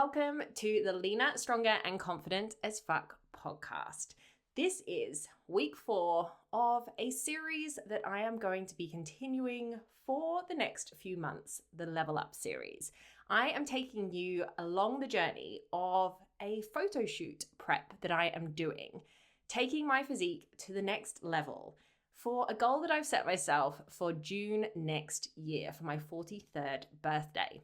Welcome to the Leaner, Stronger and Confident as Fuck podcast. This is week 4 of a series that I am going to be continuing for the next few months, the Level Up series. I am taking you along the journey of a photo shoot prep that I am doing, taking my physique to the next level for a goal that I've set myself for June next year for my 43rd birthday.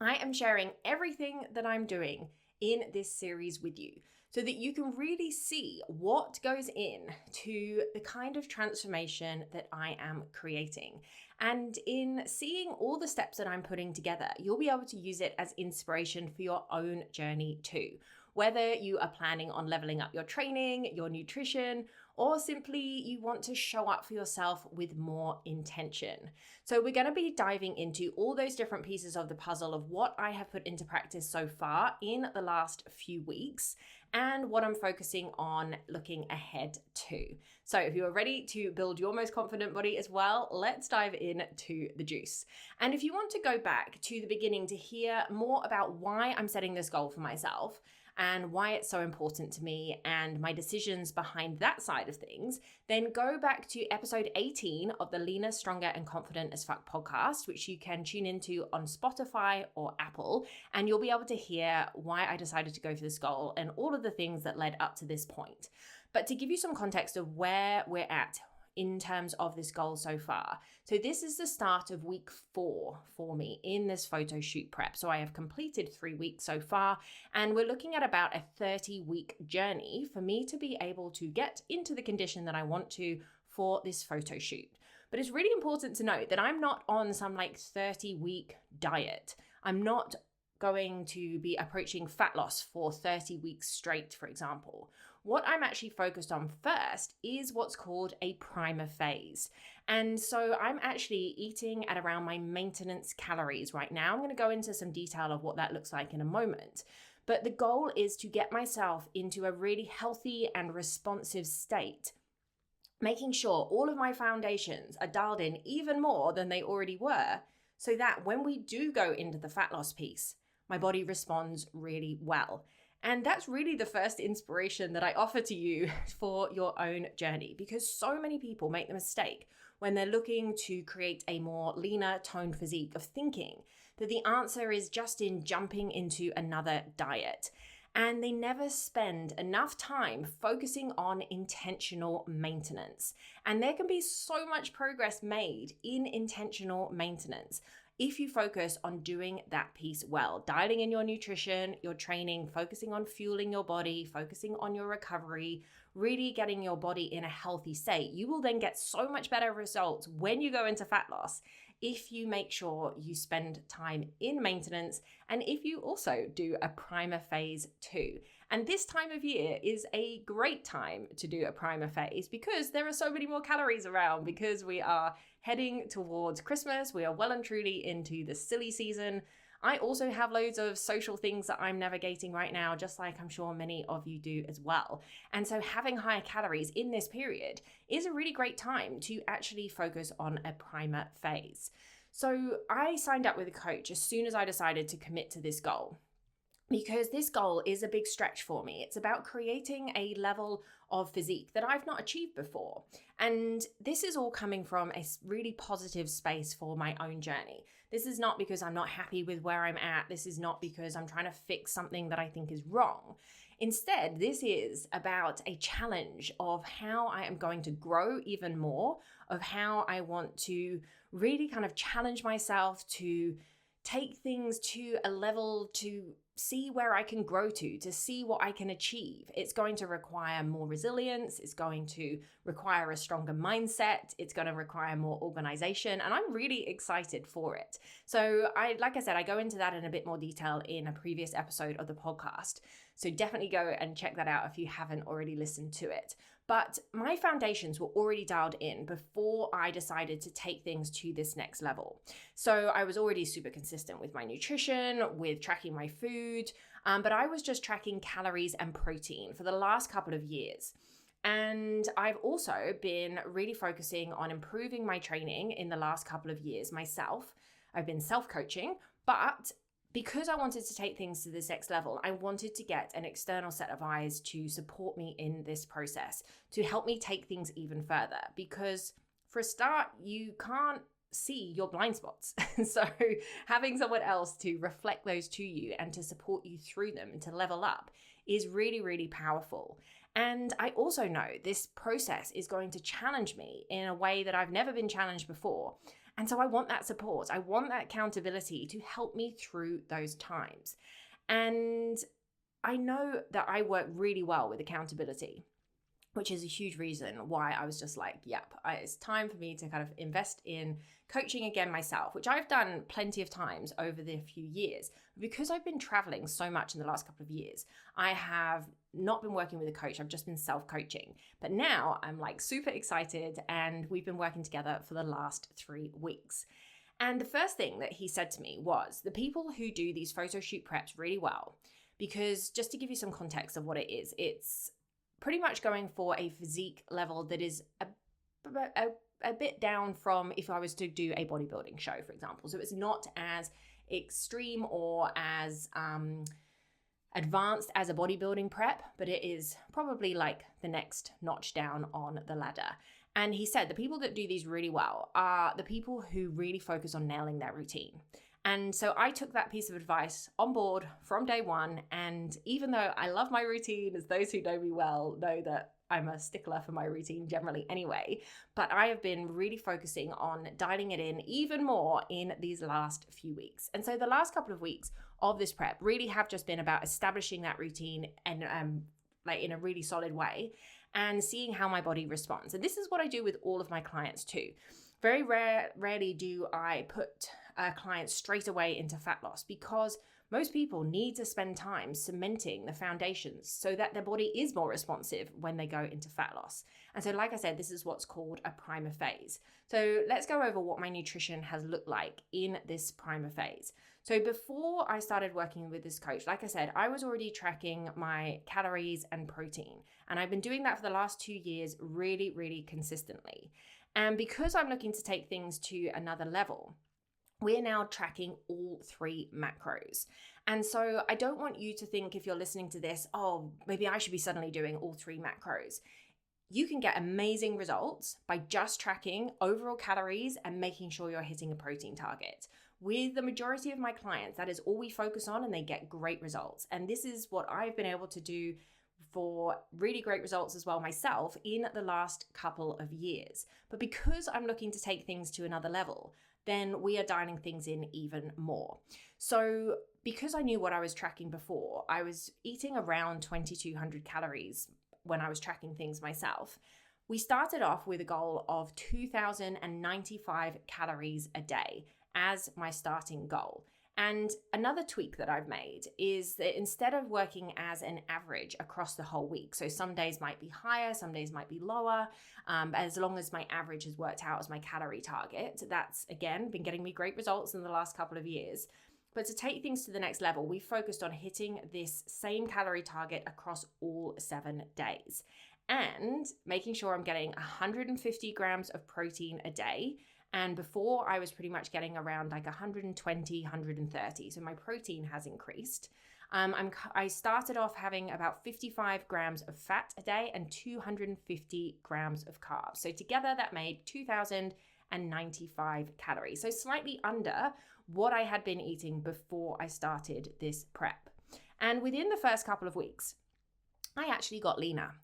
I am sharing everything that I'm doing in this series with you so that you can really see what goes in to the kind of transformation that I am creating. And in seeing all the steps that I'm putting together, you'll be able to use it as inspiration for your own journey too. Whether you are planning on leveling up your training, your nutrition, or simply you want to show up for yourself with more intention. So we're going to be diving into all those different pieces of the puzzle of what I have put into practice so far in the last few weeks and what I'm focusing on looking ahead to. So if you are ready to build your most confident body as well, let's dive into the juice. And if you want to go back to the beginning to hear more about why I'm setting this goal for myself, and why it's so important to me and my decisions behind that side of things, then go back to episode 18 of the Leaner, Stronger and Confident as Fuck podcast, which you can tune into on Spotify or Apple, and you'll be able to hear why I decided to go for this goal and all of the things that led up to this point. But to give you some context of where we're at in terms of this goal so far. So this is the start of week 4 for me in this photo shoot prep. So I have completed 3 weeks so far, and we're looking at about a 30-week journey for me to be able to get into the condition that I want to for this photo shoot. But it's really important to note that I'm not on some 30-week diet. I'm not going to be approaching fat loss for 30 weeks straight, for example. What I'm actually focused on first is what's called a primer phase. And so I'm actually eating at around my maintenance calories right now. I'm going to go into some detail of what that looks like in a moment. But the goal is to get myself into a really healthy and responsive state, making sure all of my foundations are dialed in even more than they already were, so that when we do go into the fat loss piece, my body responds really well. And that's really the first inspiration that I offer to you for your own journey, because so many people make the mistake when they're looking to create a more leaner, toned physique of thinking that the answer is just in jumping into another diet. And they never spend enough time focusing on intentional maintenance. And there can be so much progress made in intentional maintenance if you focus on doing that piece well, dialing in your nutrition, your training, focusing on fueling your body, focusing on your recovery, really getting your body in a healthy state. You will then get so much better results when you go into fat loss if you make sure you spend time in maintenance and if you also do a primer phase too. And this time of year is a great time to do a primer phase because there are so many more calories around, because we are heading towards Christmas. We are well and truly into the silly season. I also have loads of social things that I'm navigating right now, just like I'm sure many of you do as well. And so having higher calories in this period is a really great time to actually focus on a primer phase. So I signed up with a coach as soon as I decided to commit to this goal, because this goal is a big stretch for me. It's about creating a level of physique that I've not achieved before. And this is all coming from a really positive space for my own journey. This is not because I'm not happy with where I'm at. This is not because I'm trying to fix something that I think is wrong. Instead, this is about a challenge of how I am going to grow even more, of how I want to really kind of challenge myself to take things to a level to see where I can grow to see what I can achieve. It's going to require more resilience. It's going to require a stronger mindset. It's going to require more organization. And I'm really excited for it. So like I said, I go into that in a bit more detail in a previous episode of the podcast. So definitely go and check that out if you haven't already listened to it. But my foundations were already dialed in before I decided to take things to this next level. So I was already super consistent with my nutrition, with tracking my food, but I was just tracking calories and protein for the last couple of years. And I've also been really focusing on improving my training in the last couple of years myself. I've been self-coaching, but because I wanted to take things to this next level, I wanted to get an external set of eyes to support me in this process, to help me take things even further. Because for a start, you can't see your blind spots. So having someone else to reflect those to you and to support you through them and to level up is really, really powerful. And I also know this process is going to challenge me in a way that I've never been challenged before. And so I want that support. I want that accountability to help me through those times. And I know that I work really well with accountability, which is a huge reason why I was just like, yep, it's time for me to kind of invest in coaching again myself, which I've done plenty of times over the few years. Because I've been traveling so much in the last couple of years, I have not been working with a coach. I've just been self-coaching. But now I'm like super excited, and we've been working together for the last 3 weeks. And the first thing that he said to me was the people who do these photo shoot preps really well, because just to give you some context of what it is, it's pretty much going for a physique level that is a bit down from if I was to do a bodybuilding show, for example. So it's not as extreme or as advanced as a bodybuilding prep, but it is probably like the next notch down on the ladder. And he said the people that do these really well are the people who really focus on nailing their routine. And so I took that piece of advice on board from day one. And even though I love my routine, as those who know me well know that I'm a stickler for my routine generally anyway, but I have been really focusing on dialing it in even more in these last few weeks. And so the last couple of weeks of this prep really have just been about establishing that routine and like in a really solid way and seeing how my body responds. And this is what I do with all of my clients too. Very rarely do I put clients straight away into fat loss, because most people need to spend time cementing the foundations so that their body is more responsive when they go into fat loss. And so, like I said, this is what's called a primer phase. So let's go over what my nutrition has looked like in this primer phase. So before I started working with this coach, like I said, I was already tracking my calories and protein. And I've been doing that for the last 2 years really, really consistently. And because I'm looking to take things to another level, we're now tracking all 3 macros. And so I don't want you to think, if you're listening to this, oh, maybe I should be suddenly doing all 3 macros. You can get amazing results by just tracking overall calories and making sure you're hitting a protein target. With the majority of my clients, that is all we focus on, and they get great results. And this is what I've been able to do for really great results as well myself in the last couple of years. But because I'm looking to take things to another level, then we are dialing things in even more. So because I knew what I was tracking before, I was eating around 2,200 calories when I was tracking things myself. We started off with a goal of 2,095 calories a day as my starting goal. And another tweak that I've made is that instead of working as an average across the whole week, so some days might be higher, some days might be lower, as long as my average has worked out as my calorie target, that's again been getting me great results in the last couple of years. But to take things to the next level, we focused on hitting this same calorie target across all 7 days and making sure I'm getting 150 grams of protein a day. And before I was pretty much getting around like 120, 130. So my protein has increased. I started off having about 55 grams of fat a day and 250 grams of carbs. So together that made 2,095 calories. So slightly under what I had been eating before I started this prep. And within the first couple of weeks, I actually got leaner.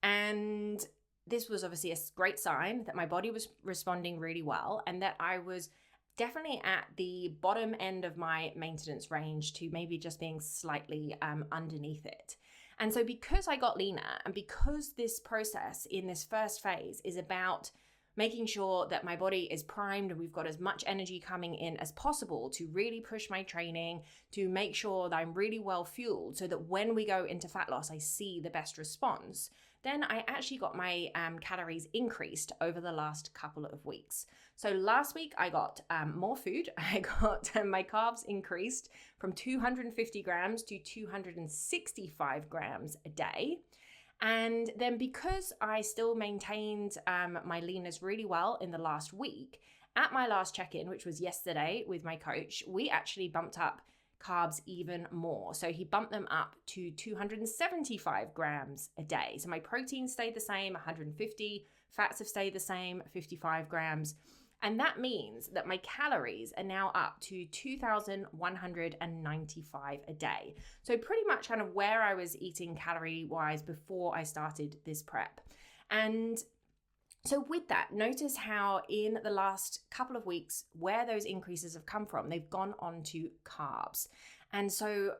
And this was obviously a great sign that my body was responding really well and that I was definitely at the bottom end of my maintenance range to maybe just being slightly underneath it. And so because I got leaner and because this process in this first phase is about making sure that my body is primed and we've got as much energy coming in as possible to really push my training, to make sure that I'm really well fueled so that when we go into fat loss, I see the best response, then I actually got my calories increased over the last couple of weeks. So last week I got more food. I got my carbs increased from 250 grams to 265 grams a day. And then because I still maintained my leanness really well in the last week, at my last check-in, which was yesterday with my coach, we actually bumped up carbs even more. So he bumped them up to 275 grams a day. So my protein stayed the same, 150, fats have stayed the same, 55 grams. And that means that my calories are now up to 2,195 a day. So pretty much kind of where I was eating calorie-wise before I started this prep. And so with that, notice how in the last couple of weeks, where those increases have come from, they've gone on to carbs. And so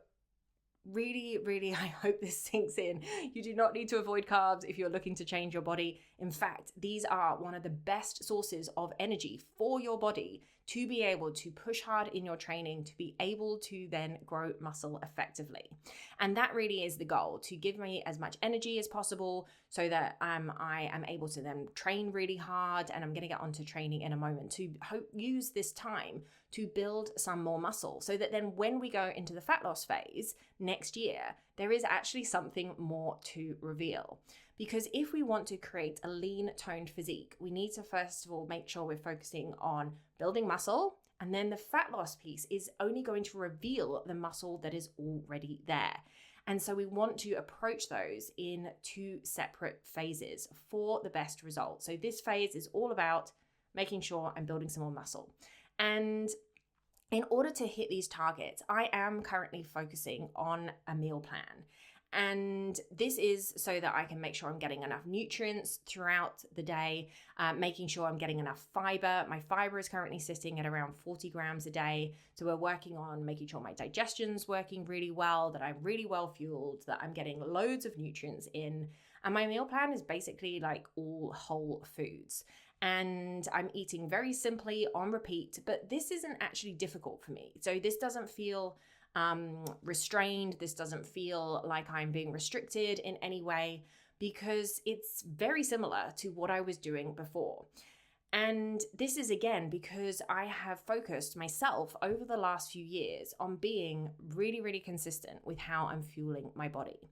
really, really, I hope this sinks in. You do not need to avoid carbs if you're looking to change your body. In fact, these are one of the best sources of energy for your body to be able to push hard in your training, to be able to then grow muscle effectively. And that really is the goal, to give me as much energy as possible so that I am able to then train really hard. And I'm going to get onto training in a moment, to use this time to build some more muscle so that then when we go into the fat loss phase next year, there is actually something more to reveal. Because if we want to create a lean toned physique, we need to first of all make sure we're focusing on building muscle, and then the fat loss piece is only going to reveal the muscle that is already there. And so we want to approach those in two separate phases for the best result. So this phase is all about making sure I'm building some more muscle. And in order to hit these targets, I am currently focusing on a meal plan. And this is so that I can make sure I'm getting enough nutrients throughout the day, making sure I'm getting enough fiber. My fiber is currently sitting at around 40 grams a day. So we're working on making sure my digestion's working really well, that I'm really well fueled, that I'm getting loads of nutrients in. And my meal plan is basically like all whole foods. And I'm eating very simply on repeat, but this isn't actually difficult for me. So this doesn't feel restrained. This doesn't feel like I'm being restricted in any way, because it's very similar to what I was doing before. And this is again because I have focused myself over the last few years on being really, really consistent with how I'm fueling my body.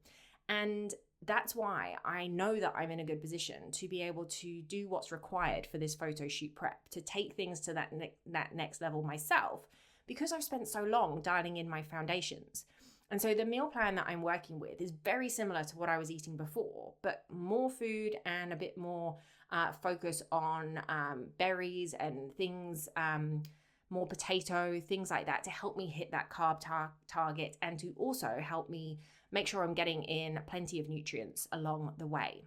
And that's why I know that I'm in a good position to be able to do what's required for this photo shoot prep, to take things to that next level myself, because I've spent so long dialing in my foundations. And so the meal plan that I'm working with is very similar to what I was eating before, but more food and a bit more focus on berries and things, more potato, things like that, to help me hit that carb target, and to also help me make sure I'm getting in plenty of nutrients along the way.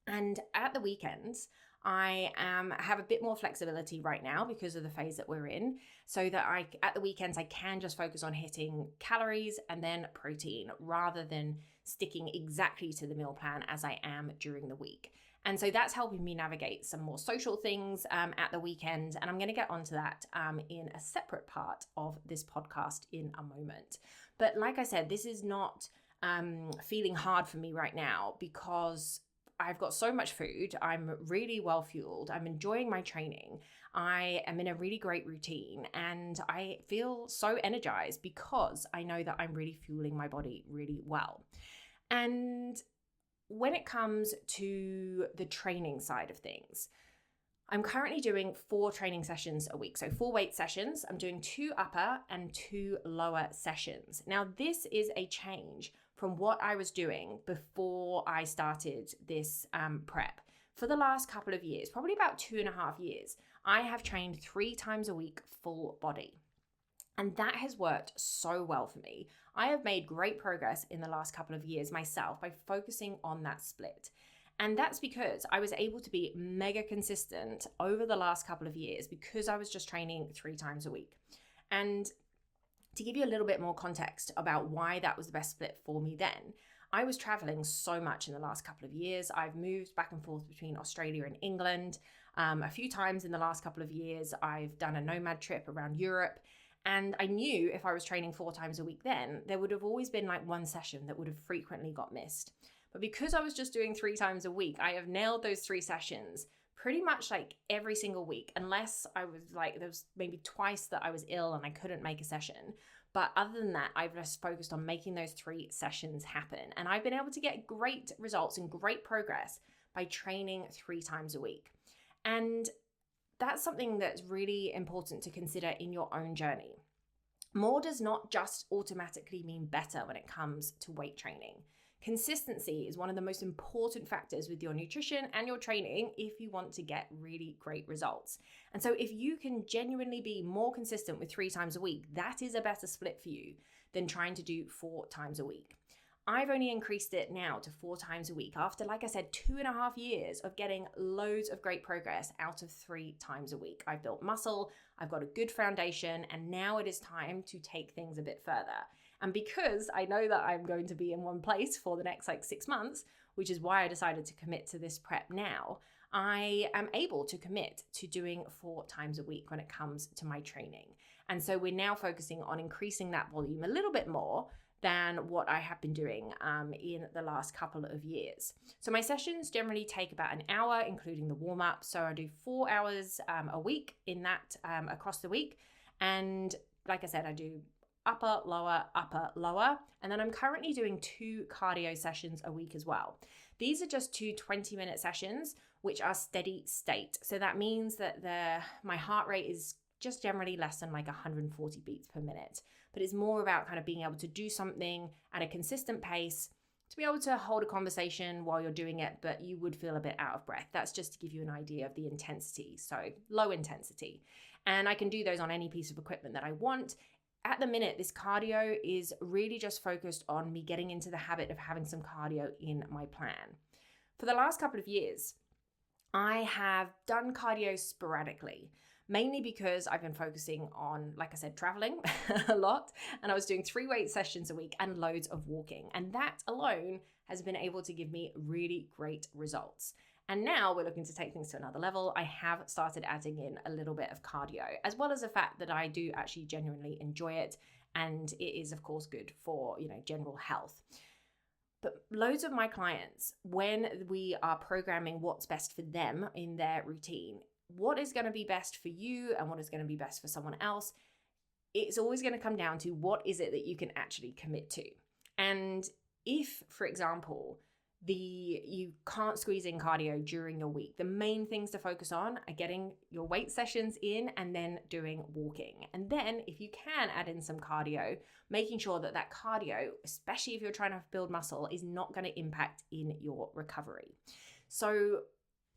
And at the weekends, I have a bit more flexibility right now because of the phase that we're in, so that at the weekends I can just focus on hitting calories and then protein, rather than sticking exactly to the meal plan as I am during the week. And so that's helping me navigate some more social things at the weekend. And I'm going to get onto that in a separate part of this podcast in a moment. But like I said, this is not feeling hard for me right now, because I've got so much food. I'm really well fueled. I'm enjoying my training. I am in a really great routine, and I feel so energized because I know that I'm really fueling my body really well. And when it comes to the training side of things, I'm currently doing 4 training sessions a week. So 4 weight sessions. I'm doing 2 upper and 2 lower sessions. Now, this is a change from what I was doing before I started this prep. For the last couple of years, probably about 2.5 years, I have trained 3 times a week full body. And that has worked so well for me. I have made great progress in the last couple of years myself by focusing on that split. And that's because I was able to be mega consistent over the last couple of years, because I was just training 3 times a week. And to give you a little bit more context about why that was the best split for me then, I was traveling so much in the last couple of years. I've moved back and forth between Australia and England a few times in the last couple of years. I've done a nomad trip around Europe. And I knew if I was training 4 times a week then, there would have always been like one session that would have frequently got missed. But because I was just doing 3 times a week, I have nailed those 3 sessions pretty much like every single week, unless I was like, there was maybe twice that I was ill and I couldn't make a session. But other than that, I've just focused on making those 3 sessions happen. And I've been able to get great results and great progress by training 3 times a week. And that's something that's really important to consider in your own journey. More does not just automatically mean better when it comes to weight training. Consistency is one of the most important factors with your nutrition and your training if you want to get really great results. And so if you can genuinely be more consistent with 3 times a week, that is a better split for you than trying to do 4 times a week. I've only increased it now to 4 times a week after, like I said, 2.5 years of getting loads of great progress out of 3 times a week. I've built muscle, I've got a good foundation, and now it is time to take things a bit further. And because I know that I'm going to be in one place for the next 6 months, which is why I decided to commit to this prep now, I am able to commit to doing 4 times a week when it comes to my training. And so we're now focusing on increasing that volume a little bit more than what I have been doing in the last couple of years. So my sessions generally take about an hour, including the warm-up. So I do 4 hours a week in that across the week. And like I said, I do upper, lower. And then I'm currently doing 2 cardio sessions a week as well. These are just 2 20-minute sessions, which are steady state. So that means that my heart rate is just generally less than 140 beats per minute. But it's more about kind of being able to do something at a consistent pace, to be able to hold a conversation while you're doing it, but you would feel a bit out of breath. That's just to give you an idea of the intensity. So low intensity. And I can do those on any piece of equipment that I want. At the minute, this cardio is really just focused on me getting into the habit of having some cardio in my plan. For the last couple of years, I have done cardio sporadically, mainly because I've been focusing on, like I said, traveling a lot, and I was doing 3 weight sessions a week and loads of walking. And that alone has been able to give me really great results. And now we're looking to take things to another level. I have started adding in a little bit of cardio, as well as the fact that I do actually genuinely enjoy it. And it is, of course, good for, general health. But loads of my clients, when we are programming what's best for them in their routine, what is going to be best for you and what is going to be best for someone else, it's always going to come down to what is it that you can actually commit to. And if, for example, you can't squeeze in cardio during your week, the main things to focus on are getting your weight sessions in and then doing walking. And then if you can add in some cardio, making sure that cardio, especially if you're trying to build muscle, is not going to impact in your recovery. So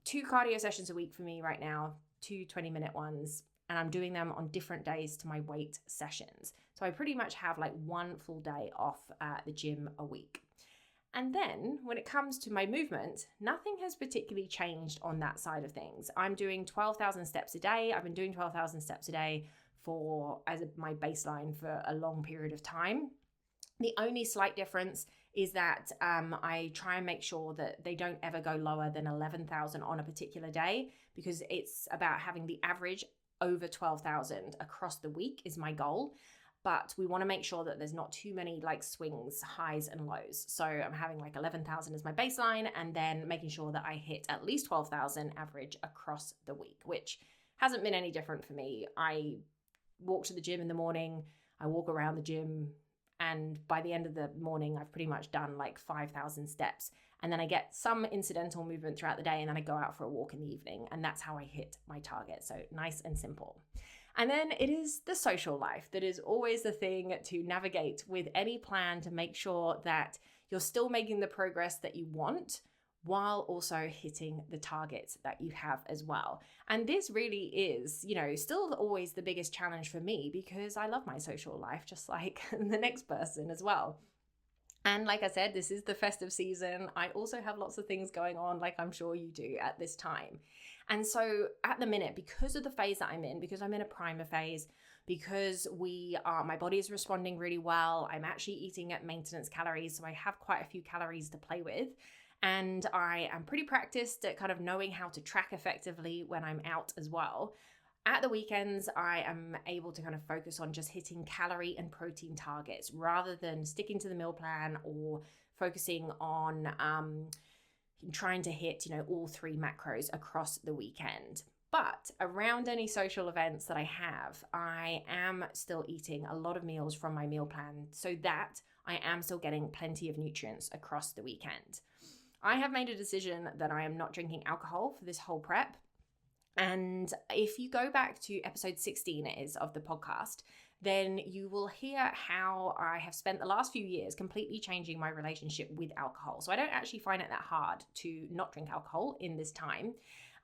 2 cardio sessions a week for me right now, 2 20-minute ones, and I'm doing them on different days to my weight sessions. So I pretty much have 1 full day off at the gym a week. And then when it comes to my movement, nothing has particularly changed on that side of things. I'm doing 12,000 steps a day. I've been doing 12,000 steps a day as my baseline for a long period of time. The only slight difference is that I try and make sure that they don't ever go lower than 11,000 on a particular day, because it's about having the average over 12,000 across the week is my goal. But we want to make sure that there's not too many swings, highs and lows. So I'm having 11,000 as my baseline, and then making sure that I hit at least 12,000 average across the week, which hasn't been any different for me. I walk to the gym in the morning, I walk around the gym, and by the end of the morning, I've pretty much done 5,000 steps. And then I get some incidental movement throughout the day, and then I go out for a walk in the evening, and that's how I hit my target. So nice and simple. And then it is the social life that is always the thing to navigate with any plan to make sure that you're still making the progress that you want while also hitting the targets that you have as well. And this really is, still always the biggest challenge for me, because I love my social life just like the next person as well. And like I said, this is the festive season. I also have lots of things going on, like I'm sure you do at this time. And so at the minute, because of the phase that I'm in, because I'm in a primer phase, because my body is responding really well, I'm actually eating at maintenance calories, so I have quite a few calories to play with. And I am pretty practiced at kind of knowing how to track effectively when I'm out as well. At the weekends, I am able to kind of focus on just hitting calorie and protein targets rather than sticking to the meal plan or focusing on trying to hit, all 3 macros across the weekend. But around any social events that I have, I am still eating a lot of meals from my meal plan so that I am still getting plenty of nutrients across the weekend. I have made a decision that I am not drinking alcohol for this whole prep. And if you go back to episode 16 of the podcast, then you will hear how I have spent the last few years completely changing my relationship with alcohol. So I don't actually find it that hard to not drink alcohol in this time.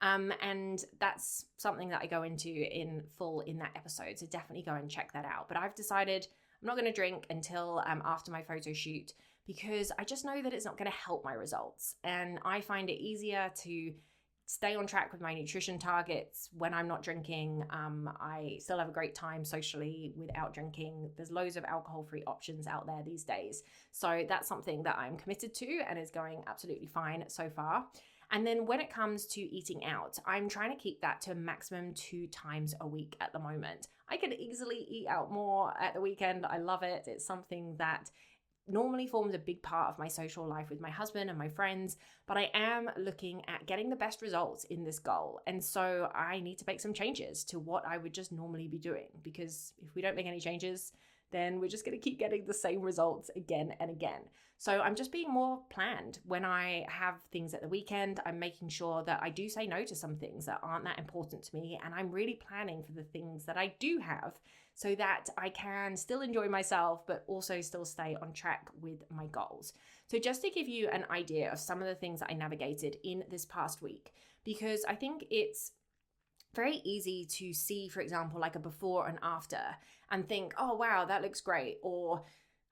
And that's something that I go into in full in that episode. So definitely go and check that out. But I've decided I'm not going to drink until after my photo shoot, because I just know that it's not going to help my results. And I find it easier to stay on track with my nutrition targets when I'm not drinking. I still have a great time socially without drinking. There's loads of alcohol-free options out there these days. So that's something that I'm committed to and is going absolutely fine so far. And then when it comes to eating out, I'm trying to keep that to a maximum 2 times a week at the moment. I could easily eat out more at the weekend. I love it. It's something that normally forms a big part of my social life with my husband and my friends, but I am looking at getting the best results in this goal. And so I need to make some changes to what I would just normally be doing, because if we don't make any changes, then we're just going to keep getting the same results again and again. So I'm just being more planned when I have things at the weekend. I'm making sure that I do say no to some things that aren't that important to me, and I'm really planning for the things that I do have so that I can still enjoy myself, but also still stay on track with my goals. So just to give you an idea of some of the things that I navigated in this past week, because I think it's very easy to see, for example, like a before and after and think, oh, wow, that looks great. Or,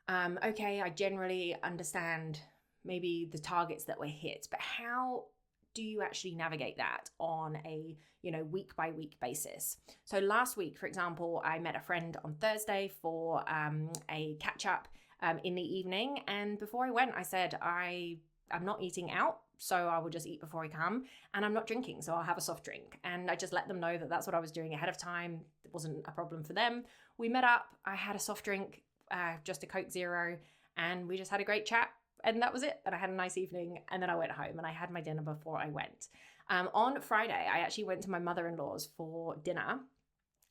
okay, I generally understand maybe the targets that were hit, but how do you actually navigate that on a week by week basis? So last week, for example, I met a friend on Thursday for a catch up in the evening. And before I went, I said, I'm not eating out, so I will just eat before I come. And I'm not drinking, so I'll have a soft drink. And I just let them know that that's what I was doing ahead of time. It wasn't a problem for them. We met up, I had a soft drink, just a Coke Zero, and we just had a great chat. And that was it. And I had a nice evening. And then I went home and I had my dinner before I went. On Friday, I actually went to my mother-in-law's for dinner.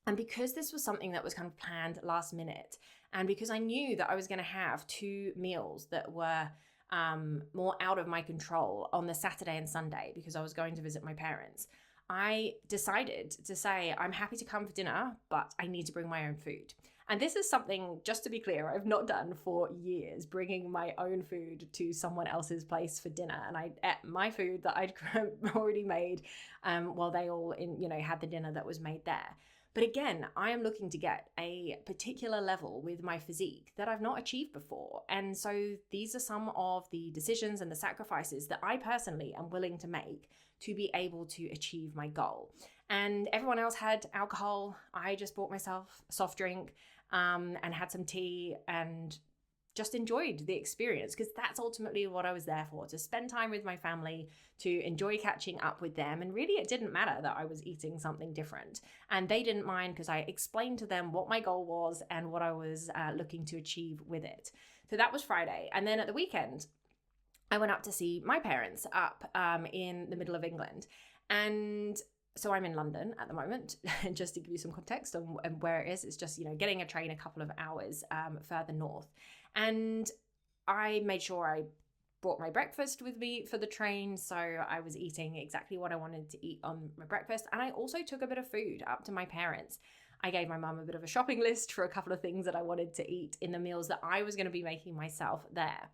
And because this was something that was kind of planned last minute, and because I knew that I was going to have 2 meals that were more out of my control on the Saturday and Sunday, because I was going to visit my parents, I decided to say, I'm happy to come for dinner, but I need to bring my own food. And this is something, just to be clear, I've not done for years, bringing my own food to someone else's place for dinner. And I ate my food that I'd already made while they all had the dinner that was made there. But again, I am looking to get a particular level with my physique that I've not achieved before. And so these are some of the decisions and the sacrifices that I personally am willing to make to be able to achieve my goal. And everyone else had alcohol. I just bought myself a soft drink and had some tea and just enjoyed the experience, because that's ultimately what I was there for, to spend time with my family, to enjoy catching up with them. And really, it didn't matter that I was eating something different. And they didn't mind, because I explained to them what my goal was and what I was looking to achieve with it. So that was Friday. And then at the weekend, I went up to see my parents up in the middle of England. And so I'm in London at the moment, just to give you some context on where it is. It's just, getting a train a couple of hours further north. And I made sure I brought my breakfast with me for the train. So I was eating exactly what I wanted to eat on my breakfast. And I also took a bit of food up to my parents. I gave my mum a bit of a shopping list for a couple of things that I wanted to eat in the meals that I was going to be making myself there.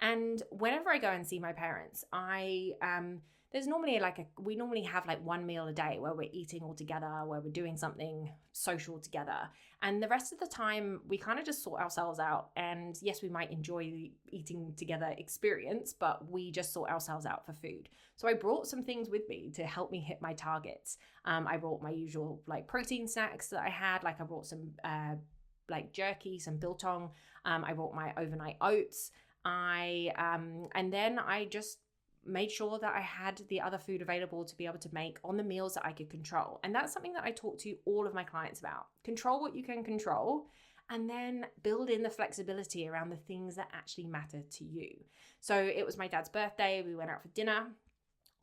And whenever I go and see my parents, there's normally we normally have 1 meal a day where we're eating all together, where we're doing something social together. And the rest of the time, we kind of just sort ourselves out. And yes, we might enjoy the eating together experience, but we just sort ourselves out for food. So I brought some things with me to help me hit my targets. I brought my usual protein snacks that I had. I brought some jerky, some biltong. I brought my overnight oats. And then I just made sure that I had the other food available to be able to make on the meals that I could control. And that's something that I talk to all of my clients about. Control what you can control, and then build in the flexibility around the things that actually matter to you. So it was my dad's birthday. We went out for dinner.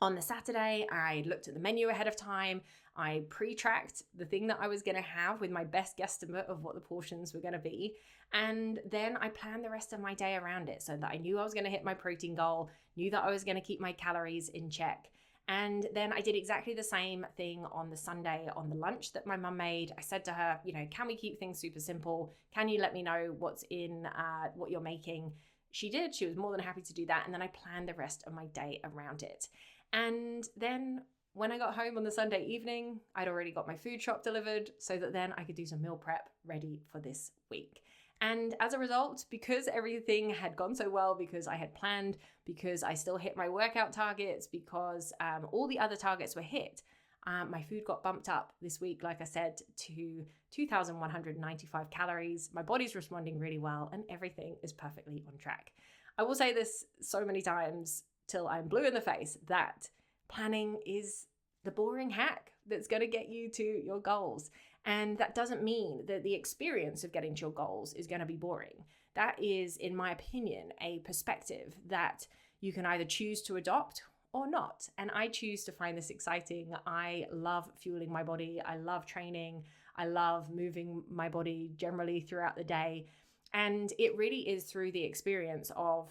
On the Saturday, I looked at the menu ahead of time. I pre-tracked the thing that I was going to have with my best guesstimate of what the portions were going to be. And then I planned the rest of my day around it, so that I knew I was going to hit my protein goal, knew that I was going to keep my calories in check. And then I did exactly the same thing on the Sunday on the lunch that my mum made. I said to her, can we keep things super simple? Can you let me know what's in what you're making? She did. She was more than happy to do that. And then I planned the rest of my day around it. And then when I got home on the Sunday evening, I'd already got my food shop delivered so that then I could do some meal prep ready for this week. And as a result, because everything had gone so well, because I had planned, because I still hit my workout targets, because all the other targets were hit, my food got bumped up this week, like I said, to 2,195 calories. My body's responding really well and everything is perfectly on track. I will say this so many times till I'm blue in the face that planning is the boring hack that's going to get you to your goals. And that doesn't mean that the experience of getting to your goals is going to be boring. That is, in my opinion, a perspective that you can either choose to adopt or not. And I choose to find this exciting. I love fueling my body. I love training. I love moving my body generally throughout the day. And it really is through the experience of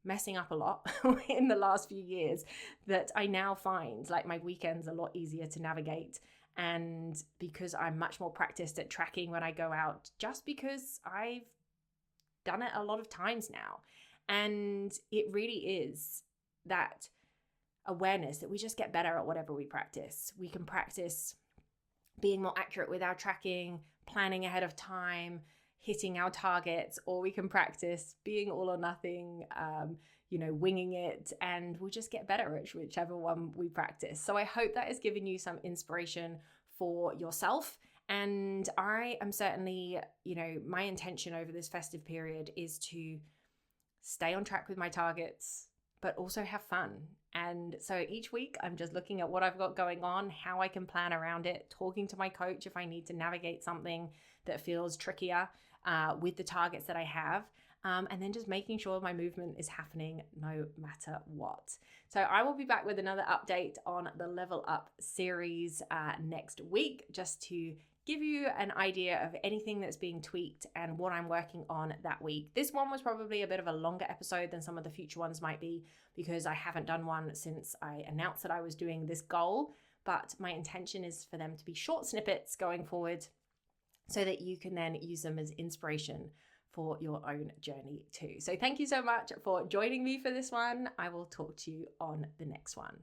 messing up a lot in the last few years that I now find like my weekends a lot easier to navigate. And because I'm much more practiced at tracking when I go out, just because I've done it a lot of times now. And it really is that awareness that we just get better at whatever we practice. We can practice being more accurate with our tracking, planning ahead of time, hitting our targets, or we can practice being all or nothing, winging it, and we'll just get better at whichever one we practice. So I hope that has given you some inspiration for yourself. And I am certainly, my intention over this festive period is to stay on track with my targets, but also have fun. And so each week I'm just looking at what I've got going on, how I can plan around it, talking to my coach if I need to navigate something that feels trickier with the targets that I have. And then just making sure my movement is happening no matter what. So I will be back with another update on the Level Up series next week, just to give you an idea of anything that's being tweaked and what I'm working on that week. This one was probably a bit of a longer episode than some of the future ones might be, because I haven't done one since I announced that I was doing this goal. But my intention is for them to be short snippets going forward so that you can then use them as inspiration for your own journey too. So thank you so much for joining me for this one. I will talk to you on the next one.